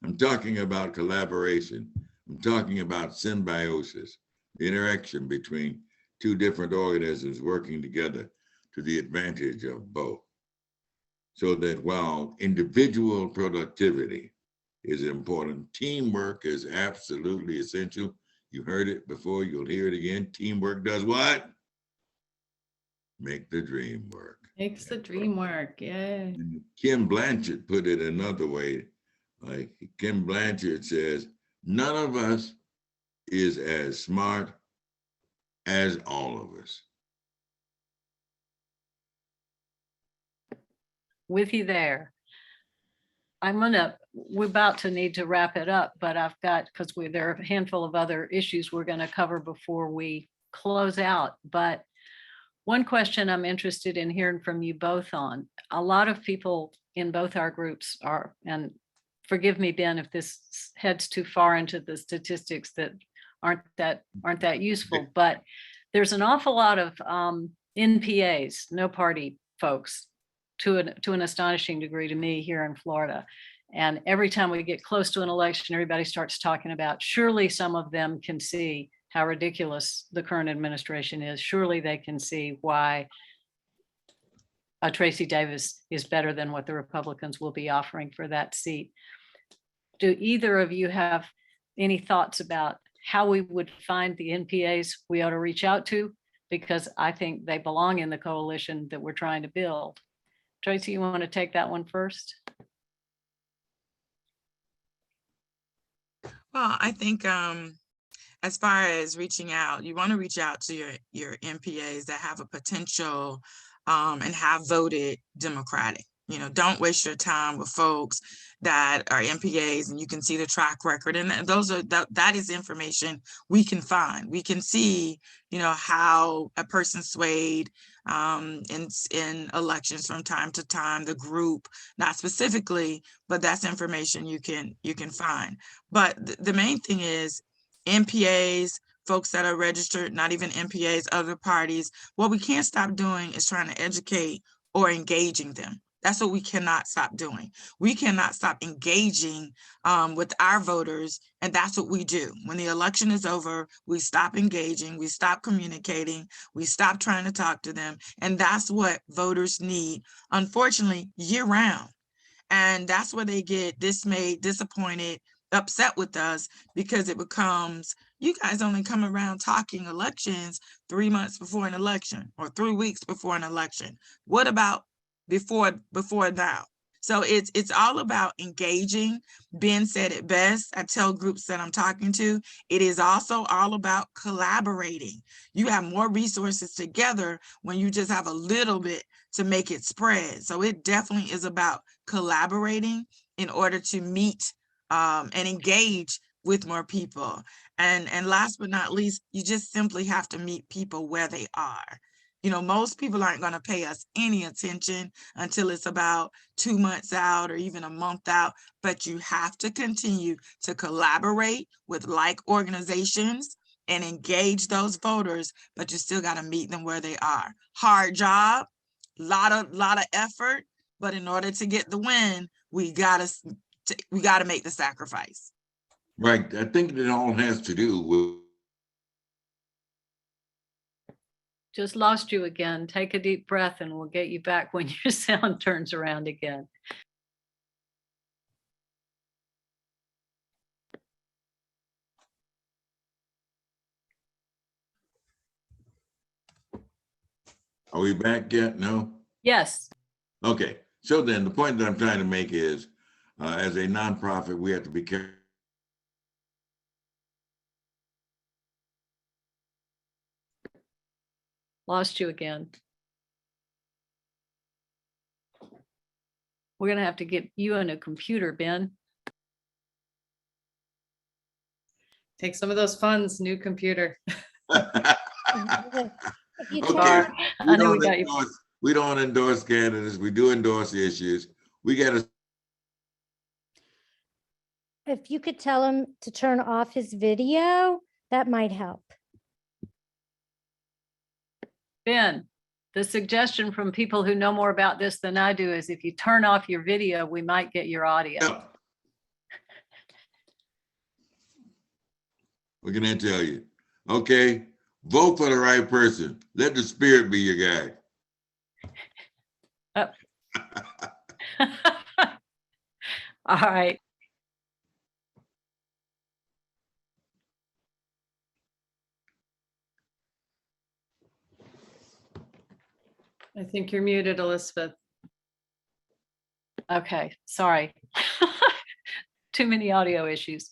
I'm talking about collaboration. I'm talking about symbiosis, the interaction between two different organisms working together to the advantage of both. So that while individual productivity is important, teamwork is absolutely essential. You heard it before, you'll hear it again. Teamwork does what? Make the dream work. Makes the dream work, yeah. And Kim Blanchard put it another way. Like Kim Blanchard says, none of us is as smart as all of us. With you there. We're about to need to wrap it up, but I've got, because there are a handful of other issues we're going to cover before we close out. But one question I'm interested in hearing from you both on, a lot of people in both our groups are, and forgive me, Ben, if this heads too far into the statistics that aren't that useful, but there's an awful lot of NPAs, no party folks, to an astonishing degree to me here in Florida. And every time we get close to an election, everybody starts talking about, surely some of them can see how ridiculous the current administration is. Surely they can see why Tracie Davis is better than what the Republicans will be offering for that seat. Do either of you have any thoughts about how we would find the NPAs we ought to reach out to? Because I think they belong in the coalition that we're trying to build. Tracie, you want to take that one first? Well, I think as far as reaching out, you want to reach out to your MPAs that have a potential and have voted Democratic. You know, don't waste your time with folks that are MPAs and you can see the track record. And that is information we can find. We can see, you know, how a person swayed in elections from time to time, the group, not specifically, but that's information you can find. But the main thing is MPAs, folks that are registered, not even MPAs, other parties. What we can't stop doing is trying to educate or engaging them. That's what we cannot stop doing. We cannot stop engaging with our voters, and that's what we do. When the election is over, we stop engaging, we stop communicating, we stop trying to talk to them, and that's what voters need, unfortunately, year round. And that's where they get dismayed, disappointed, upset with us, because it becomes, you guys only come around talking elections 3 months before an election or 3 weeks before an election. What about before now? So it's all about engaging. Ben said it best. I tell groups that I'm talking to, it is also all about collaborating. You have more resources together when you just have a little bit to make it spread. So it definitely is about collaborating in order to meet and engage with more people. And last but not least, you just simply have to meet people where they are. You know, most people aren't going to pay us any attention until it's about 2 months out or even a month out, but you have to continue to collaborate with like organizations and engage those voters, but you still got to meet them where they are. Hard job, lot of effort, but in order to get the win, we got to make the sacrifice. Right. I think it all has to do with. Just lost you again. Take a deep breath and we'll get you back when your sound turns around again. Are we back yet? No? Yes. Okay. So then the point that I'm trying to make is, as a nonprofit, we have to be careful. Lost you again. We're going to have to get you a new computer, Ben. Take some of those funds, new computer. Okay. I know we got you. We don't endorse candidates. We do endorse issues. We got to. If you could tell him to turn off his video, that might help. Ben, the suggestion from people who know more about this than I do is if you turn off your video, we might get your audio. Yeah. What can I tell you? Okay, vote for the right person. Let the spirit be your guide. All right. I think you're muted, Elizabeth. Okay, sorry. Too many audio issues.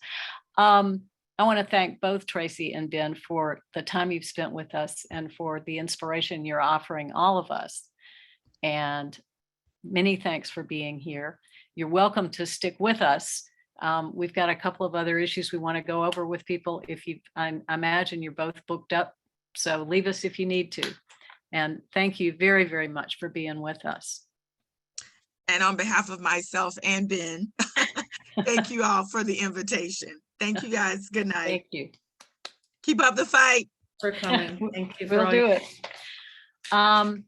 I want to thank both Tracie and Ben for the time you've spent with us and for the inspiration you're offering all of us. And many thanks for being here. You're welcome to stick with us. We've got a couple of other issues we want to go over with people. I imagine you're both booked up, so leave us if you need to. And thank you very, very much for being with us. And on behalf of myself and Ben, Thank you all for the invitation. Thank you guys. Good night. Thank you. Keep up the fight. For coming. Thank you. for We'll all do your- it.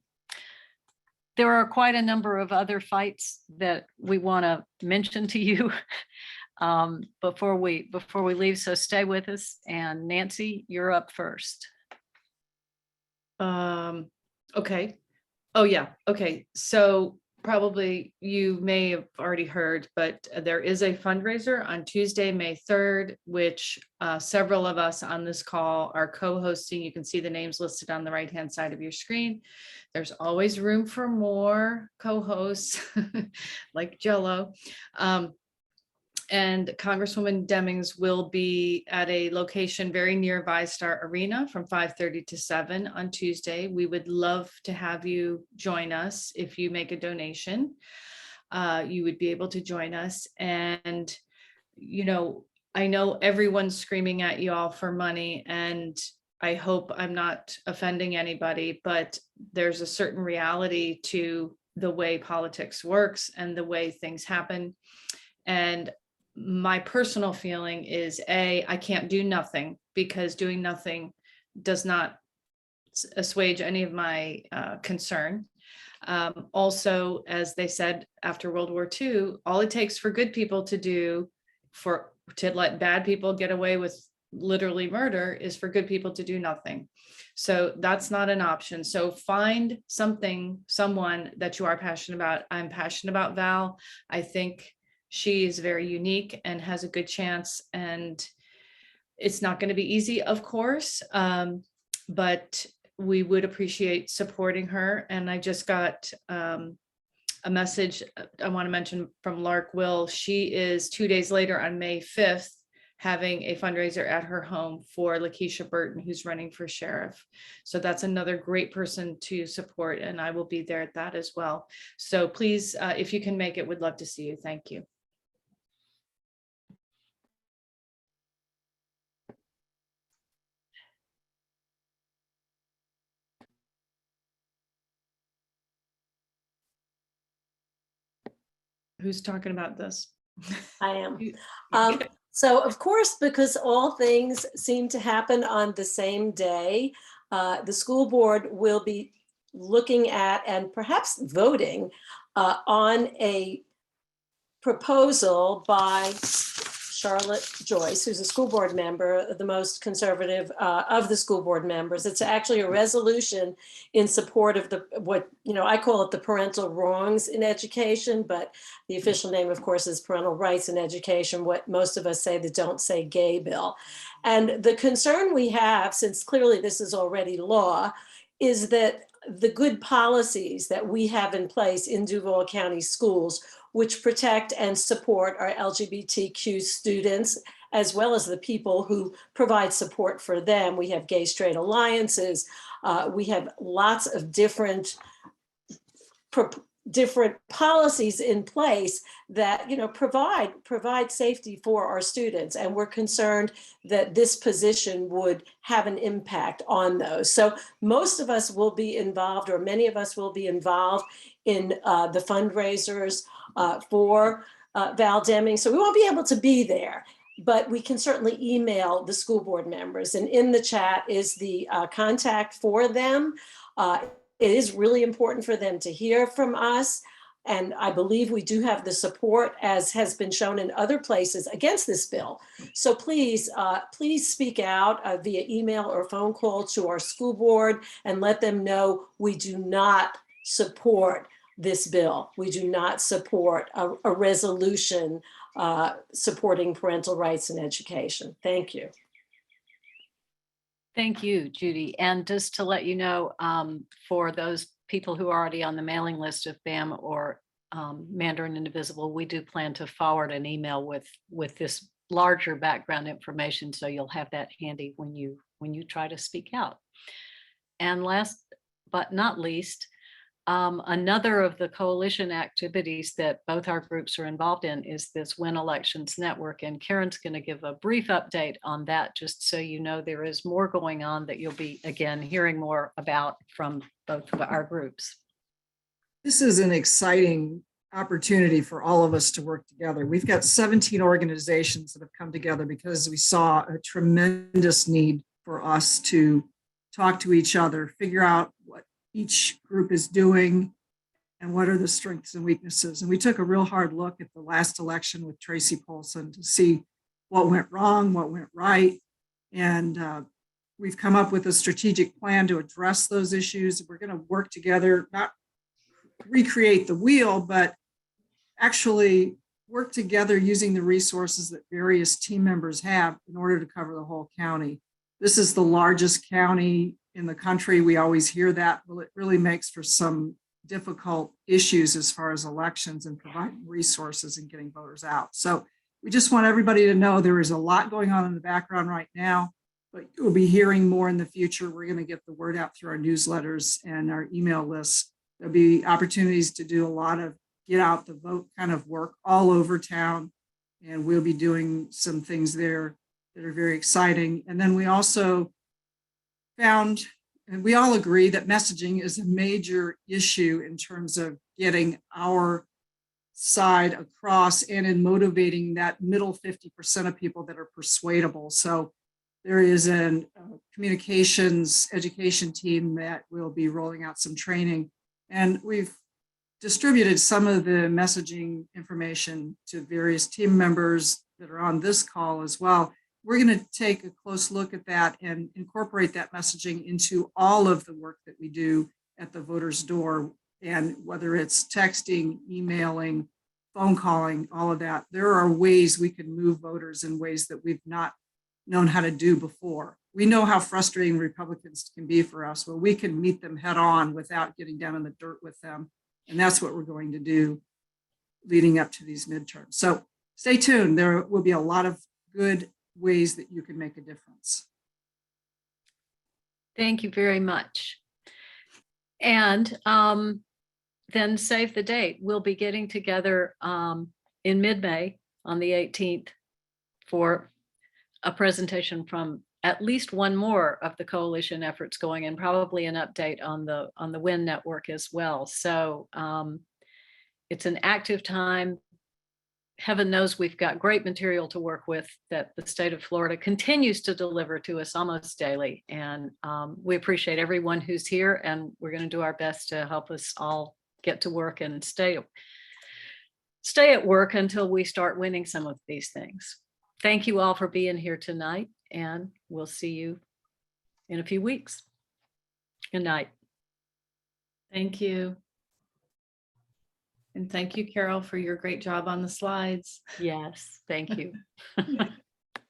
There are quite a number of other fights that we want to mention to you before we leave. So stay with us. And Nancy, you're up first. Okay. Oh, yeah. Okay. So probably you may have already heard, but there is a fundraiser on Tuesday, May 3rd, which several of us on this call are co-hosting. You can see the names listed on the right-hand side of your screen. There's always room for more co-hosts like Jello. And Congresswoman Demings will be at a location very near ViStar Arena from 5:30 to 7 on Tuesday. We would love to have you join us. If you make a donation, you would be able to join us. And, you know, I know everyone's screaming at you all for money, and I hope I'm not offending anybody, but there's a certain reality to the way politics works and the way things happen. And my personal feeling is I can't do nothing, because doing nothing does not assuage any of my concern. Also, as they said after World War II, all it takes for good people to let bad people get away with literally murder is for good people to do nothing. So that's not an option. So find someone that you are passionate about. I'm passionate about Val. I think she is very unique and has a good chance, and it's not going to be easy, of course, but we would appreciate supporting her. And I just got a message I want to mention from Lark Will. She is 2 days later on May 5th having a fundraiser at her home for Lakeisha Burton, who's running for sheriff. So that's another great person to support, and I will be there at that as well. So please, if you can make it, would love to see you. Thank you. Who's talking about this? I am. So of course, because all things seem to happen on the same day, the school board will be looking at and perhaps voting on a proposal by Charlotte Joyce, who's a school board member, the most conservative of the school board members. It's actually a resolution in support of what I call it the parental wrongs in education, but the official name, of course, is parental rights in education, what most of us say the Don't Say Gay bill. And the concern we have, since clearly this is already law, is that the good policies that we have in place in Duval County schools, which protect and support our LGBTQ students, as well as the people who provide support for them. We have gay straight alliances. We have lots of different policies in place that provide safety for our students, and we're concerned that this position would have an impact on those. So most of us will be involved, or many of us will be involved in the fundraisers for Val Demings. So we won't be able to be there, but we can certainly email the school board members, and in the chat is the contact for them. It is really important for them to hear from us. And I believe we do have the support, as has been shown in other places, against this bill. So please, please speak out via email or phone call to our school board and let them know we do not support this bill. We do not support a resolution supporting parental rights in education. Thank you. Thank you, Judy. And just to let you know, for those people who are already on the mailing list of BAM or Mandarin Indivisible, we do plan to forward an email with this larger background information, so you'll have that handy when you try to speak out. And last but not least, another of the coalition activities that both our groups are involved in is this W.E.N Elections Network. And Karen's going to give a brief update on that, just so you know there is more going on that you'll be, again, hearing more about from both of our groups. This is an exciting opportunity for all of us to work together. We've got 17 organizations that have come together because we saw a tremendous need for us to talk to each other, figure out what each group is doing and what are the strengths and weaknesses. And we took a real hard look at the last election with Tracie Polson to see what went wrong, what went right. And we've come up with a strategic plan to address those issues. We're going to work together, not recreate the wheel, but actually work together using the resources that various team members have in order to cover the whole county. This is the largest county in the country. We always hear that. Well, it really makes for some difficult issues as far as elections and providing resources and getting voters out. So we just want everybody to know there is a lot going on in the background right now, but you'll be hearing more in the future. We're going to get the word out through our newsletters and our email lists. There'll be opportunities to do a lot of get out the vote kind of work all over town. And we'll be doing some things there that are very exciting. And then we also found, and we all agree that messaging is a major issue in terms of getting our side across and in motivating that middle 50% of people that are persuadable. So there is a communications education team that will be rolling out some training. And we've distributed some of the messaging information to various team members that are on this call as well. We're going to take a close look at that and incorporate that messaging into all of the work that we do at the voter's door. And whether it's texting, emailing, phone calling, all of that, there are ways we can move voters in ways that we've not known how to do before. We know how frustrating Republicans can be for us, where we can meet them head on without getting down in the dirt with them. And that's what we're going to do leading up to these midterms. So stay tuned. There will be a lot of good ways that you can make a difference. Thank you very much. And then save the date. We'll be getting together in mid-May on the 18th for a presentation from at least one more of the coalition efforts going, and probably an update on the W.E.N network as well. So it's an active time. Heaven knows we've got great material to work with that the state of Florida continues to deliver to us almost daily. And we appreciate everyone who's here, and we're going to do our best to help us all get to work and stay at work until we start winning some of these things. Thank you all for being here tonight, and we'll see you in a few weeks. Good night. Thank you. And thank you, Carol, for your great job on the slides. Yes, thank you.